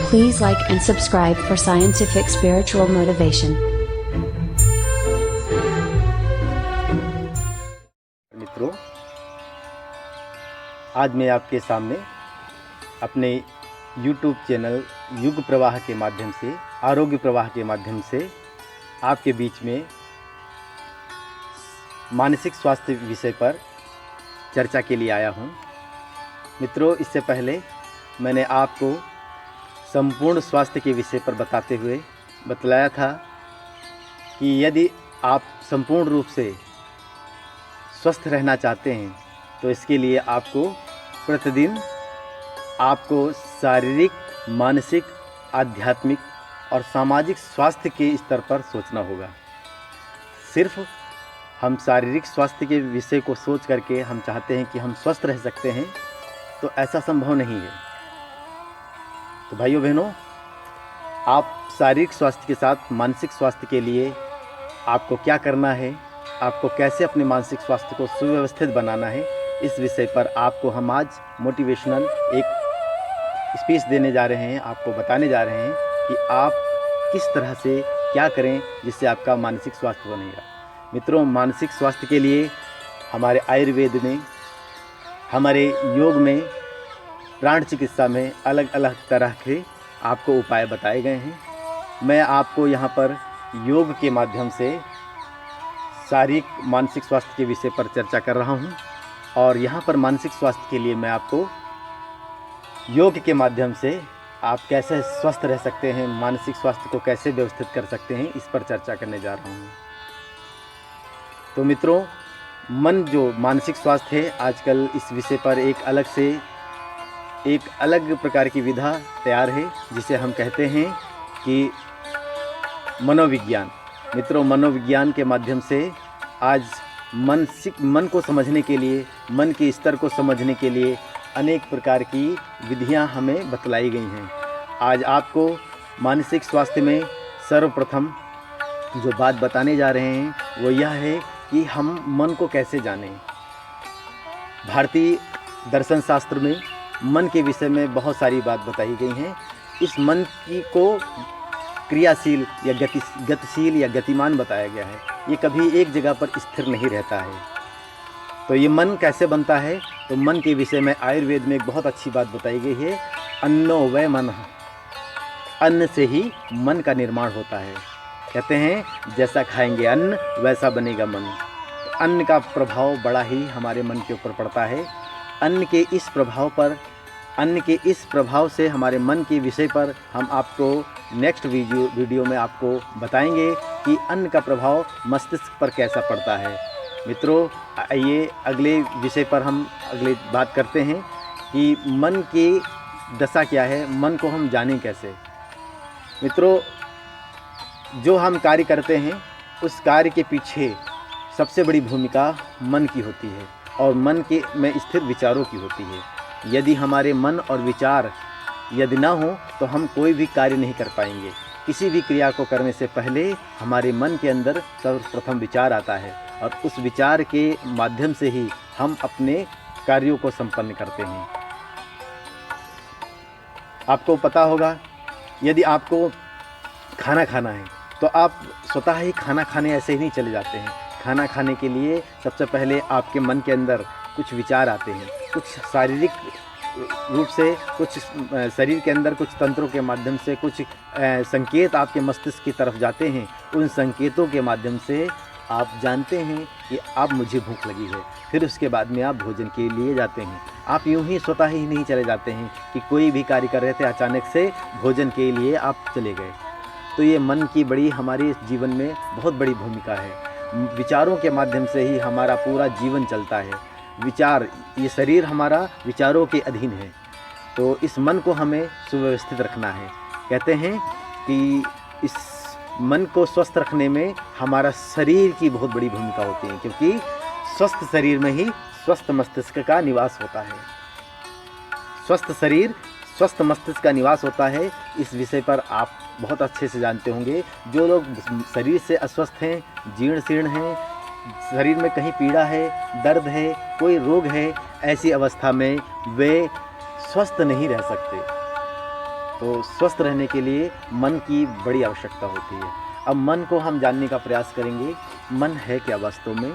Please like and subscribe for scientific spiritual motivation. मित्रों, आज मैं आपके सामने अपने YouTube चैनल युग प्रवाह के माध्यम से, आरोग्य प्रवाह के माध्यम से आपके बीच में मानसिक स्वास्थ्य विषय पर चर्चा के लिए आया हूं। मित्रों, इससे पहले मैंने आपको संपूर्ण स्वास्थ्य के विषय पर बताते हुए बतलाया था कि यदि आप संपूर्ण रूप से स्वस्थ रहना चाहते हैं तो इसके लिए आपको प्रतिदिन शारीरिक, मानसिक, आध्यात्मिक और सामाजिक स्वास्थ्य के स्तर पर सोचना होगा। सिर्फ हम शारीरिक स्वास्थ्य के विषय को सोच करके हम चाहते हैं कि हम स्वस्थ रह सकते हैं, तो ऐसा संभव नहीं है। तो भाइयों बहनों, आप शारीरिक स्वास्थ्य के साथ मानसिक स्वास्थ्य के लिए आपको क्या करना है, आपको कैसे अपने मानसिक स्वास्थ्य को सुव्यवस्थित बनाना है, इस विषय पर आपको हम आज मोटिवेशनल एक स्पीच देने जा रहे हैं, आपको बताने जा रहे हैं कि आप किस तरह से क्या करें जिससे आपका मानसिक स्वास्थ्य बनेगा। मित्रों, मानसिक स्वास्थ्य के लिए हमारे आयुर्वेद में, हमारे योग में, प्राण चिकित्सा में अलग अलग तरह के आपको उपाय बताए गए हैं। मैं आपको यहाँ पर योग के माध्यम से शारीरिक मानसिक स्वास्थ्य के विषय पर चर्चा कर रहा हूँ, और यहाँ पर मानसिक स्वास्थ्य के लिए मैं आपको योग के माध्यम से आप कैसे स्वस्थ रह सकते हैं, मानसिक स्वास्थ्य को कैसे व्यवस्थित कर सकते हैं, इस पर चर्चा करने जा रहा हूँ। तो मित्रों, मन जो मानसिक स्वास्थ्य है, आजकल इस विषय पर एक अलग प्रकार की विधा तैयार है जिसे हम कहते हैं कि मनोविज्ञान। मित्रों, मनोविज्ञान के माध्यम से आज मन को समझने के लिए, मन के स्तर को समझने के लिए अनेक प्रकार की विधियां हमें बतलाई गई हैं। आज आपको मानसिक स्वास्थ्य में सर्वप्रथम जो बात बताने जा रहे हैं वो यह है कि हम मन को कैसे जानें। भारतीय दर्शन शास्त्र में मन के विषय में बहुत सारी बात बताई गई हैं। इस मन को क्रियाशील या गतिशील या गतिमान बताया गया है। ये कभी एक जगह पर स्थिर नहीं रहता है। तो ये मन कैसे बनता है, तो मन के विषय में आयुर्वेद में एक बहुत अच्छी बात बताई गई है, अन्नो वै मनः। अन्न से ही मन का निर्माण होता है। कहते हैं जैसा खाएंगे अन्न वैसा बनेगा मन। तो अन्न का प्रभाव बड़ा ही हमारे मन के ऊपर पड़ता है। अन्न के इस प्रभाव से हमारे मन के विषय पर हम आपको नेक्स्ट वीडियो में आपको बताएंगे कि अन्न का प्रभाव मस्तिष्क पर कैसा पड़ता है। मित्रों, आइए अगले विषय पर हम अगले बात करते हैं कि मन की दशा क्या है, मन को हम जानें कैसे। मित्रों, जो हम कार्य करते हैं उस कार्य के पीछे सबसे बड़ी भूमिका मन की होती है और मन के में स्थिर विचारों की होती है। यदि हमारे मन और विचार यदि ना हो तो हम कोई भी कार्य नहीं कर पाएंगे। किसी भी क्रिया को करने से पहले हमारे मन के अंदर सर्वप्रथम विचार आता है और उस विचार के माध्यम से ही हम अपने कार्यों को संपन्न करते हैं। आपको पता होगा, यदि आपको खाना खाना है तो आप स्वतः ही खाना खाने ऐसे ही नहीं चले जाते हैं। खाना खाने के लिए सबसे पहले आपके मन के अंदर कुछ विचार आते हैं, कुछ शारीरिक रूप से, कुछ शरीर के अंदर कुछ तंत्रों के माध्यम से कुछ संकेत आपके मस्तिष्क की तरफ जाते हैं। उन संकेतों के माध्यम से आप जानते हैं कि अब मुझे भूख लगी है। फिर उसके बाद में आप भोजन के लिए जाते हैं। आप यूं ही स्वतः ही नहीं चले जाते हैं कि कोई भी कार्य कर रहे थे, अचानक से भोजन के लिए आप चले गए। तो ये मन की बड़ी हमारे जीवन में बहुत बड़ी भूमिका है। विचारों के माध्यम से ही हमारा पूरा जीवन चलता है। विचार, ये शरीर हमारा विचारों के अधीन है। तो इस मन को हमें सुव्यवस्थित रखना है। कहते हैं कि इस मन को स्वस्थ रखने में हमारा शरीर की बहुत बड़ी भूमिका होती है, क्योंकि स्वस्थ शरीर में ही स्वस्थ मस्तिष्क का निवास होता है। स्वस्थ शरीर, स्वस्थ मस्तिष्क का निवास होता है। इस विषय पर आप बहुत अच्छे से जानते होंगे। जो लोग शरीर से अस्वस्थ हैं, जीर्ण शीर्ण हैं, शरीर में कहीं पीड़ा है, दर्द है, कोई रोग है, ऐसी अवस्था में वे स्वस्थ नहीं रह सकते। तो स्वस्थ रहने के लिए मन की बड़ी आवश्यकता होती है। अब मन को हम जानने का प्रयास करेंगे। मन है क्या वास्तव में?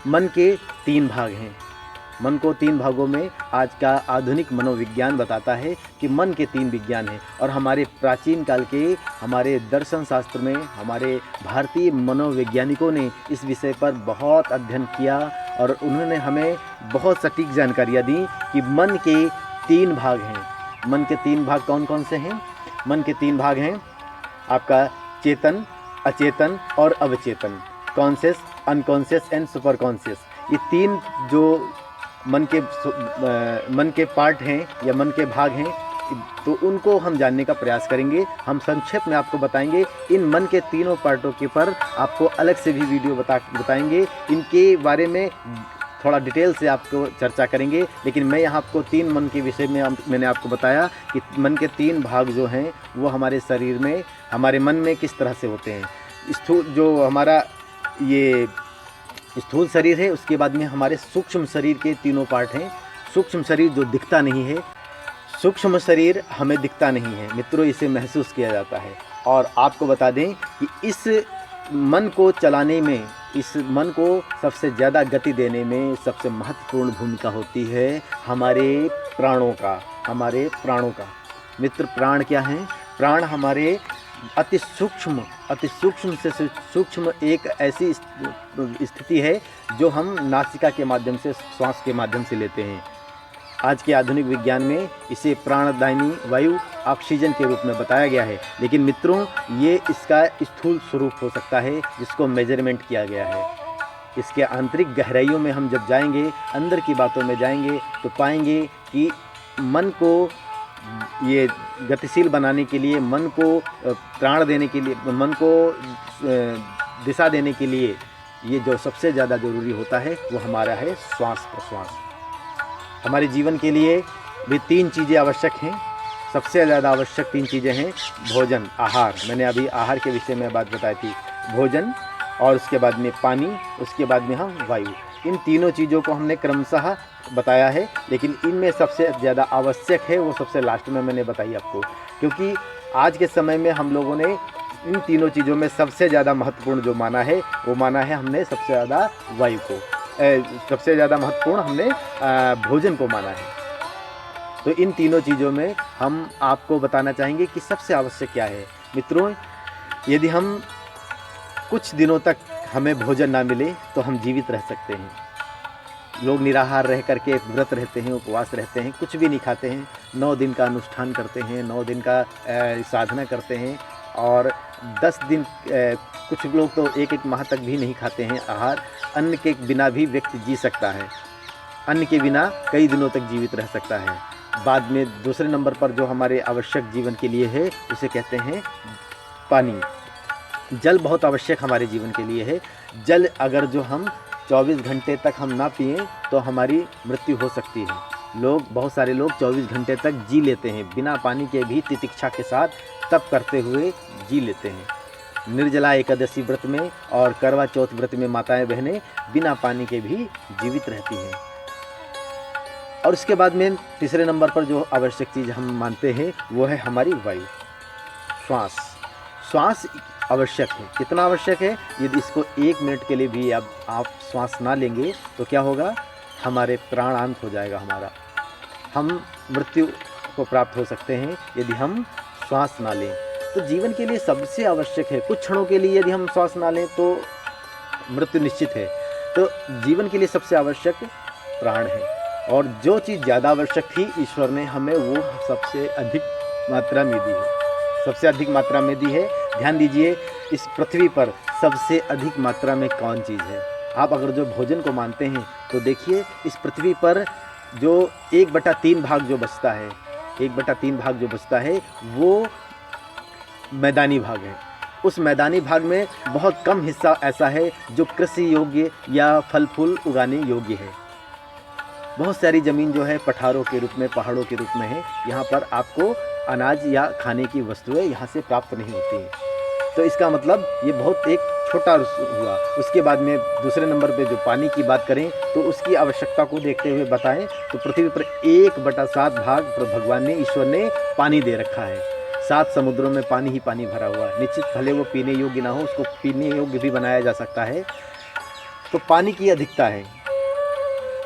मन के 3 भाग हैं। मन को 3 भागों में आज का आधुनिक मनोविज्ञान बताता है कि मन के 3 विज्ञान हैं। और हमारे प्राचीन काल के हमारे दर्शन शास्त्र में हमारे भारतीय मनोवैज्ञानिकों ने इस विषय पर बहुत अध्ययन किया और उन्होंने हमें बहुत सटीक जानकारियाँ दी कि मन के 3 भाग हैं। मन के 3 भाग कौन कौन से हैं? मन के 3 भाग हैं आपका चेतन, अचेतन और अवचेतन, conscious, unconscious and super conscious. ये 3 जो मन के पार्ट हैं या मन के भाग हैं, तो उनको हम जानने का प्रयास करेंगे। हम संक्षेप में आपको बताएंगे इन मन के तीनों पार्टों के पर आपको अलग से भी वीडियो बताएंगे। इनके बारे में थोड़ा डिटेल से आपको चर्चा करेंगे। लेकिन मैं यहाँ आपको 3 मन के विषय में मैंने आपको बताया कि मन के 3 भाग जो हैं वो हमारे शरीर में, हमारे मन में किस तरह से होते हैं। स्थूल जो हमारा ये स्थूल शरीर है, उसके बाद में हमारे सूक्ष्म शरीर के 3 पार्ट हैं। सूक्ष्म शरीर जो दिखता नहीं है, सूक्ष्म शरीर हमें दिखता नहीं है मित्रों, इसे महसूस किया जाता है। और आपको बता दें कि इस मन को चलाने में, इस मन को सबसे ज़्यादा गति देने में सबसे महत्वपूर्ण भूमिका होती है हमारे प्राणों का। मित्र, प्राण क्या हैं? प्राण हमारे अति सूक्ष्म से सूक्ष्म एक ऐसी स्थिति है जो हम नासिका के माध्यम से, श्वास के माध्यम से लेते हैं। आज के आधुनिक विज्ञान में इसे प्राणदायिनी वायु, ऑक्सीजन के रूप में बताया गया है। लेकिन मित्रों, ये इसका स्थूल स्वरूप हो सकता है जिसको मेजरमेंट किया गया है। इसके आंतरिक गहराइयों में हम जब जाएंगे, अंदर की बातों में जाएंगे, तो पाएंगे कि मन को ये गतिशील बनाने के लिए, मन को प्राण देने के लिए, मन को दिशा देने के लिए ये जो सबसे ज़्यादा ज़रूरी होता है वो हमारा है श्वास प्रश्वास। हमारे जीवन के लिए भी 3 चीज़ें आवश्यक हैं। सबसे ज़्यादा आवश्यक 3 चीज़ें हैं। भोजन, आहार, मैंने अभी आहार के विषय में बात बताई थी। भोजन, और उसके बाद में पानी, उसके बाद में हम वायु। इन तीनों चीज़ों को हमने क्रमशः बताया है, लेकिन इनमें सबसे ज़्यादा आवश्यक है वो सबसे लास्ट में मैंने बताई आपको। क्योंकि आज के समय में हम लोगों ने इन तीनों चीज़ों में सबसे ज़्यादा महत्वपूर्ण जो माना है वो माना है हमने सबसे ज़्यादा वायु को, सबसे ज़्यादा महत्वपूर्ण हमने भोजन को माना है। तो इन तीनों चीज़ों में हम आपको बताना चाहेंगे कि सबसे आवश्यक क्या है। मित्रों, यदि हम कुछ दिनों तक हमें भोजन ना मिले तो हम जीवित रह सकते हैं। लोग निराहार रह करके व्रत रहते हैं, उपवास रहते हैं, कुछ भी नहीं खाते हैं, 9 दिन का अनुष्ठान करते हैं, 9 दिन का साधना करते हैं, और 10 दिन, कुछ लोग तो 1-1 माह तक भी नहीं खाते हैं आहार। अन्न के बिना भी व्यक्ति जी सकता है, अन्न के बिना कई दिनों तक जीवित रह सकता है। बाद में दूसरे नंबर पर जो हमारे आवश्यक जीवन के लिए है उसे कहते हैं पानी। जल बहुत आवश्यक हमारे जीवन के लिए है। जल अगर जो हम 24 घंटे तक हम ना पिएं तो हमारी मृत्यु हो सकती है। बहुत सारे लोग 24 घंटे तक जी लेते हैं, बिना पानी के भी तितिक्षा के साथ तप करते हुए जी लेते हैं। निर्जला एकादशी व्रत में और करवा चौथ व्रत में माताएं बहनें बिना पानी के भी जीवित रहती हैं। और उसके बाद में तीसरे नंबर पर जो आवश्यक चीज़ हम मानते हैं वो है हमारी वायु, श्वास आवश्यक है। कितना आवश्यक है? यदि इसको 1 मिनट के लिए भी आप श्वास ना लेंगे तो क्या होगा? हमारे प्राणांत हो जाएगा हमारा, हम मृत्यु को प्राप्त हो सकते हैं यदि हम श्वास ना लें। तो जीवन के लिए सबसे आवश्यक है। कुछ क्षणों के लिए यदि हम श्वास ना लें तो मृत्यु निश्चित है। तो जीवन के लिए सबसे आवश्यक प्राण है। और जो चीज़ ज़्यादा आवश्यक थी ईश्वर ने हमें वो सबसे अधिक मात्रा में दी है, सबसे अधिक मात्रा में दी है। ध्यान दीजिए, इस पृथ्वी पर सबसे अधिक मात्रा में कौन चीज़ है? आप अगर जो भोजन को मानते हैं तो देखिए, इस पृथ्वी पर जो 1/3 भाग जो बचता है, 1/3 भाग जो बचता है वो मैदानी भाग है। उस मैदानी भाग में बहुत कम हिस्सा ऐसा है जो कृषि योग्य या फल फूल उगाने योग्य है। बहुत सारी ज़मीन जो है पठारों के रूप में, पहाड़ों के रूप में है। यहाँ पर आपको अनाज या खाने की वस्तुएं यहाँ से प्राप्त नहीं होती हैं। तो इसका मतलब ये बहुत एक छोटा हुआ। उसके बाद में दूसरे नंबर पे जो पानी की बात करें तो उसकी आवश्यकता को देखते हुए बताएं तो पृथ्वी पर 1/7 भाग भगवान ने, ईश्वर ने पानी दे रखा है। 7 समुद्रों में पानी ही पानी भरा हुआ है। निश्चित भले वो पीने योग्य ना हो, उसको पीने योग्य भी बनाया जा सकता है। तो पानी की अधिकता है।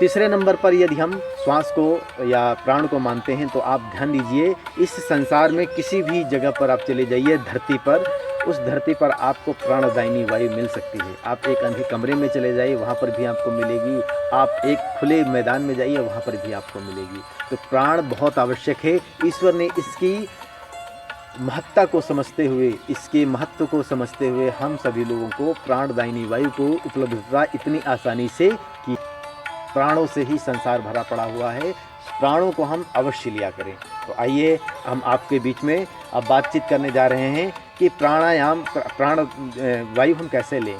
तीसरे नंबर पर यदि हम श्वास को या प्राण को मानते हैं तो आप ध्यान दीजिए, इस संसार में किसी भी जगह पर आप चले जाइए धरती पर, उस धरती पर आपको प्राणदायिनी वायु मिल सकती है। आप एक अंधे कमरे में चले जाइए, वहाँ पर भी आपको मिलेगी। आप एक खुले मैदान में जाइए, वहाँ पर भी आपको मिलेगी। तो प्राण बहुत आवश्यक है। ईश्वर ने इसकी महत्ता को समझते हुए, इसके महत्व को समझते हुए हम सभी लोगों को प्राणदायिनी वायु को उपलब्धता इतनी आसानी से की। प्राणों से ही संसार भरा पड़ा हुआ है, प्राणों को हम अवश्य लिया करें। तो आइए हम आपके बीच में अब बातचीत करने जा रहे हैं कि प्राणायाम, प्राण वायु हम कैसे लें।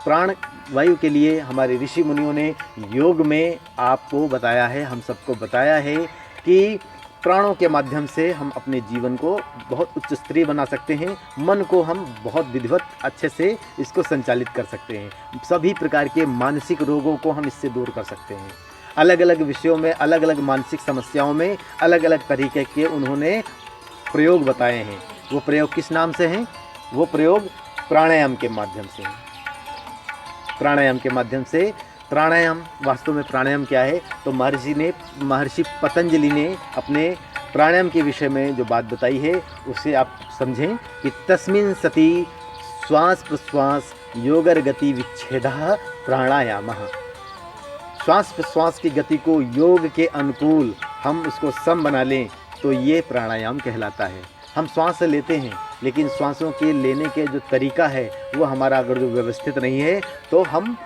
प्राण वायु के लिए हमारे ऋषि मुनियों ने योग में आपको बताया है, हम सबको बताया है कि प्राणों के माध्यम से हम अपने जीवन को बहुत उच्च स्तरीय बना सकते हैं। मन को हम बहुत विधिवत अच्छे से इसको संचालित कर सकते हैं। सभी प्रकार के मानसिक रोगों को हम इससे दूर कर सकते हैं। अलग अलग विषयों में, अलग अलग मानसिक समस्याओं में अलग अलग तरीके के उन्होंने प्रयोग बताए हैं। वो प्रयोग किस नाम से हैं? वो प्रयोग प्राणायाम के माध्यम से हैं। प्राणायाम के माध्यम से, प्राणायाम, वास्तव में प्राणायाम क्या है? तो महर्षि पतंजलि ने अपने प्राणायाम के विषय में जो बात बताई है उसे आप समझें कि तस्मिन् सति श्वास प्रश्वास योगर गति विच्छेदः प्राणायामः। श्वास प्रश्वास की गति को योग के अनुकूल हम उसको सम बना लें तो ये प्राणायाम कहलाता है। हम श्वास लेते हैं, लेकिन श्वासों के लेने के जो तरीका है वो हमारा अगर जो व्यवस्थित नहीं है तो हम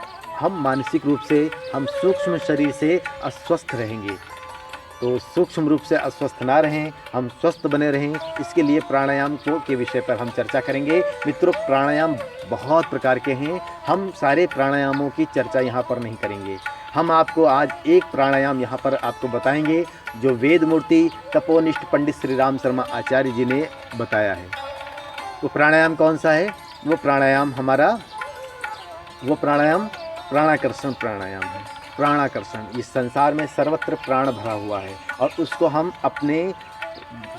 मानसिक रूप से, हम सूक्ष्म शरीर से अस्वस्थ रहेंगे। तो सूक्ष्म रूप से अस्वस्थ ना रहें, हम स्वस्थ बने रहें, इसके लिए प्राणायाम के विषय पर हम चर्चा करेंगे। मित्रों, प्राणायाम बहुत प्रकार के हैं। हम सारे प्राणायामों की चर्चा यहाँ पर नहीं करेंगे। हम आपको आज एक प्राणायाम यहाँ पर आपको बताएंगे जो वेद मूर्ति तपोनिष्ठ पंडित श्री राम शर्मा आचार्य जी ने बताया है। वो प्राणायाम कौन सा है? वो प्राणायाम प्राणाकर्षण प्राणायाम है। प्राणाकर्षण, इस संसार में सर्वत्र प्राण भरा हुआ है और उसको हम अपने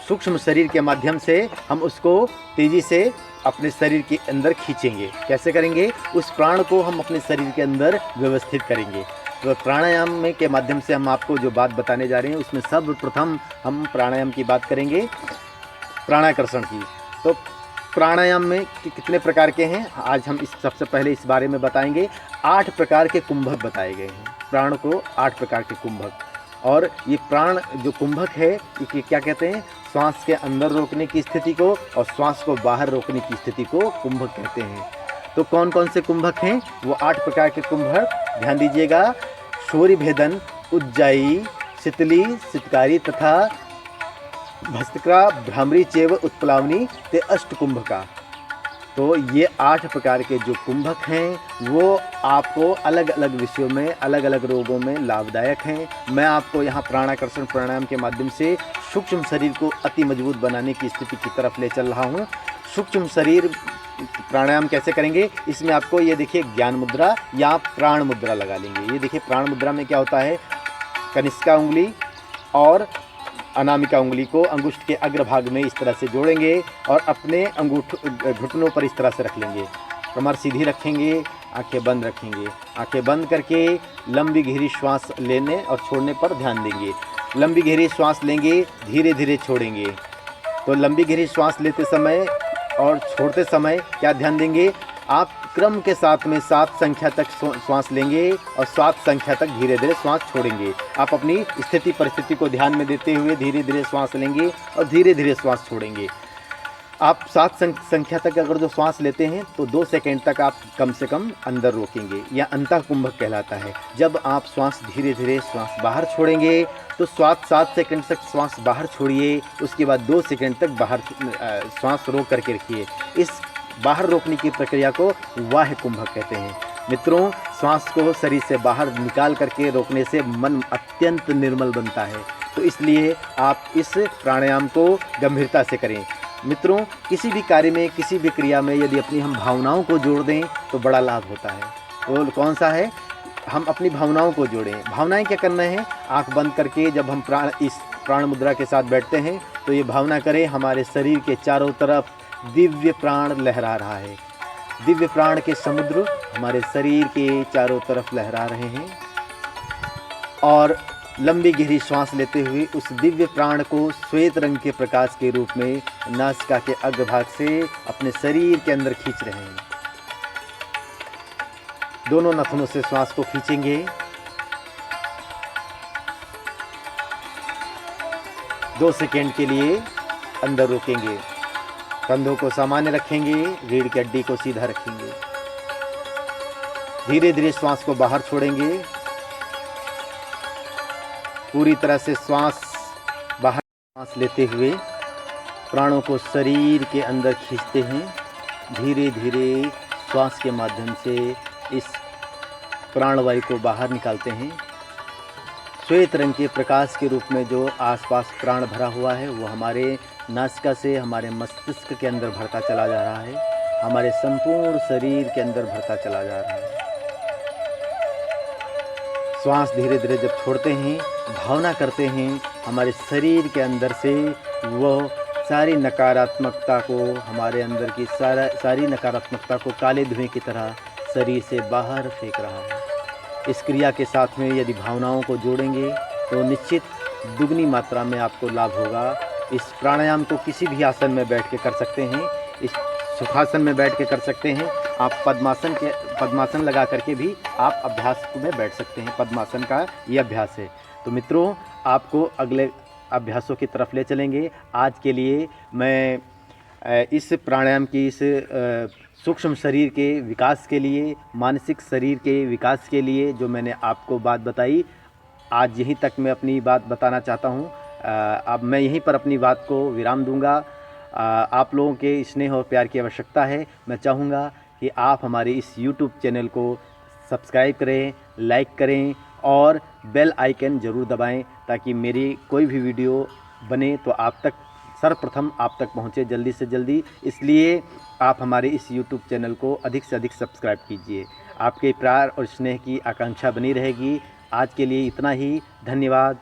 सूक्ष्म शरीर के माध्यम से हम उसको तेजी से अपने शरीर के अंदर खींचेंगे। कैसे करेंगे? उस प्राण को हम अपने शरीर के अंदर व्यवस्थित करेंगे। तो प्राणायाम में के माध्यम से हम आपको जो बात बताने जा रहे हैं उसमें सर्वप्रथम हम प्राणायाम की बात करेंगे, प्राणाकर्षण की। तो प्राणायाम में कितने प्रकार के हैं आज हम सबसे पहले इस बारे में बताएंगे। 8 प्रकार के कुंभक बताए गए हैं। प्राण को 8 प्रकार के कुंभक, और ये प्राण जो कुंभक है ये क्या कहते हैं? श्वास के अंदर रोकने की स्थिति को और श्वास को बाहर रोकने की स्थिति को कुंभक कहते हैं। तो कौन कौन से कुंभक हैं? वो 8 प्रकार के कुंभक, ध्यान दीजिएगा। शौर्य भेदन, उज्जाई, शीतली, शीतकारी तथा भस्त्रा, भ्रामरी चेव उत्प्लावनी ते अष्टकुंभका। तो ये 8 प्रकार के जो कुंभक हैं वो आपको अलग अलग विषयों में, अलग अलग रोगों में लाभदायक हैं। मैं आपको यहाँ प्राणाकर्षण प्राणायाम के माध्यम से सूक्ष्म शरीर को अति मजबूत बनाने की स्थिति की तरफ ले चल रहा हूँ। सूक्ष्म शरीर प्राणायाम कैसे करेंगे? इसमें आपको ये देखिए ज्ञान मुद्रा या प्राण मुद्रा लगा लेंगे। ये देखिए प्राण मुद्रा में क्या होता है? कनिष्का उंगली और अनामिका उंगली को अंगुष्ठ के अग्रभाग में इस तरह से जोड़ेंगे और अपने घुटनों पर इस तरह से रख लेंगे। कमर सीधी रखेंगे, आंखें बंद रखेंगे। आंखें बंद करके लंबी गहरी श्वास लेने और छोड़ने पर ध्यान देंगे। लंबी गहरी श्वास लेंगे, धीरे धीरे छोड़ेंगे। तो लंबी गहरी श्वास लेते समय और छोड़ते समय क्या ध्यान देंगे? आप क्रम के साथ में 7 संख्या तक श्वास लेंगे और 7 संख्या तक धीरे धीरे श्वास छोड़ेंगे। आप अपनी स्थिति परिस्थिति को ध्यान में देते हुए धीरे धीरे श्वास लेंगे और धीरे धीरे श्वास छोड़ेंगे। आप 7 संख्या तक अगर जो श्वास लेते हैं तो 2 सेकंड तक आप कम से कम अंदर रोकेंगे, या अंतःकुंभक कहलाता है। जब आप श्वास धीरे धीरे श्वास बाहर छोड़ेंगे तो 7 सेकंड तक श्वास बाहर छोड़िए, उसके बाद 2 सेकंड तक बाहर श्वास रोक करके रखिए। इस बाहर रोकने की प्रक्रिया को वाह्य कुंभक कहते हैं। मित्रों, श्वास को शरीर से बाहर निकाल करके रोकने से मन अत्यंत निर्मल बनता है। तो इसलिए आप इस प्राणायाम को गंभीरता से करें। मित्रों, किसी भी कार्य में, किसी भी क्रिया में यदि अपनी हम भावनाओं को जोड़ दें तो बड़ा लाभ होता है। वो कौन सा है? हम अपनी भावनाओं को जोड़ें। भावनाएं क्या करना है? आंख बंद करके जब हम इस प्राण मुद्रा के साथ बैठते हैं तो ये भावना करें हमारे शरीर के चारों तरफ दिव्य प्राण लहरा रहा है। दिव्य प्राण के समुद्र हमारे शरीर के चारों तरफ लहरा रहे हैं और लंबी गहरी श्वास लेते हुए उस दिव्य प्राण को श्वेत रंग के प्रकाश के रूप में नासिका के अग्रभाग से अपने शरीर के अंदर खींच रहे हैं। दोनों नाखूनों से श्वास को खींचेंगे। 2 सेकेंड के लिए अंदर रोकेंगे। कंधों को सामान्य रखेंगे, रीढ़ की हड्डी को सीधा रखेंगे। धीरे धीरे श्वास को बाहर छोड़ेंगे। पूरी तरह से श्वास बाहर सांस लेते हुए प्राणों को शरीर के अंदर खींचते हैं। धीरे धीरे श्वास के माध्यम से इस प्राणवायु को बाहर निकालते हैं। श्वेत रंग के प्रकाश के रूप में जो आसपास प्राण भरा हुआ है वो हमारे नासिका से हमारे मस्तिष्क के अंदर भरता चला जा रहा है, हमारे संपूर्ण शरीर के अंदर भरता चला जा रहा है। श्वास धीरे धीरे जब छोड़ते हैं, भावना करते हैं हमारे शरीर के अंदर से वह सारी नकारात्मकता को, हमारे अंदर की सारी नकारात्मकता को काले धुएं की तरह शरीर से बाहर फेंक रहा है। इस क्रिया के साथ में यदि भावनाओं को जोड़ेंगे तो निश्चित दुगनी मात्रा में आपको लाभ होगा। इस प्राणायाम को किसी भी आसन में बैठ के कर सकते हैं, इस सुखासन में बैठ के कर सकते हैं। आप पद्मासन लगा करके भी आप अभ्यास में बैठ सकते हैं। पद्मासन का ये अभ्यास है। तो मित्रों, आपको अगले अभ्यासों की तरफ ले चलेंगे। आज के लिए मैं इस प्राणायाम की इस सूक्ष्म शरीर के विकास के लिए, मानसिक शरीर के विकास के लिए जो मैंने आपको बात बताई, आज यहीं तक मैं अपनी बात बताना चाहता हूँ। अब मैं यहीं पर अपनी बात को विराम दूंगा। आप लोगों के स्नेह और प्यार की आवश्यकता है। मैं चाहूँगा कि आप हमारे इस YouTube चैनल को सब्सक्राइब करें, लाइक करें और बेल आइकन ज़रूर दबाएं ताकि मेरी कोई भी वीडियो बने तो आप तक सर्वप्रथम आप तक पहुँचे जल्दी से जल्दी। इसलिए आप हमारे इस YouTube चैनल को अधिक से अधिक सब्सक्राइब कीजिए। आपके प्यार और स्नेह की आकांक्षा बनी रहेगी। आज के लिए इतना ही। धन्यवाद।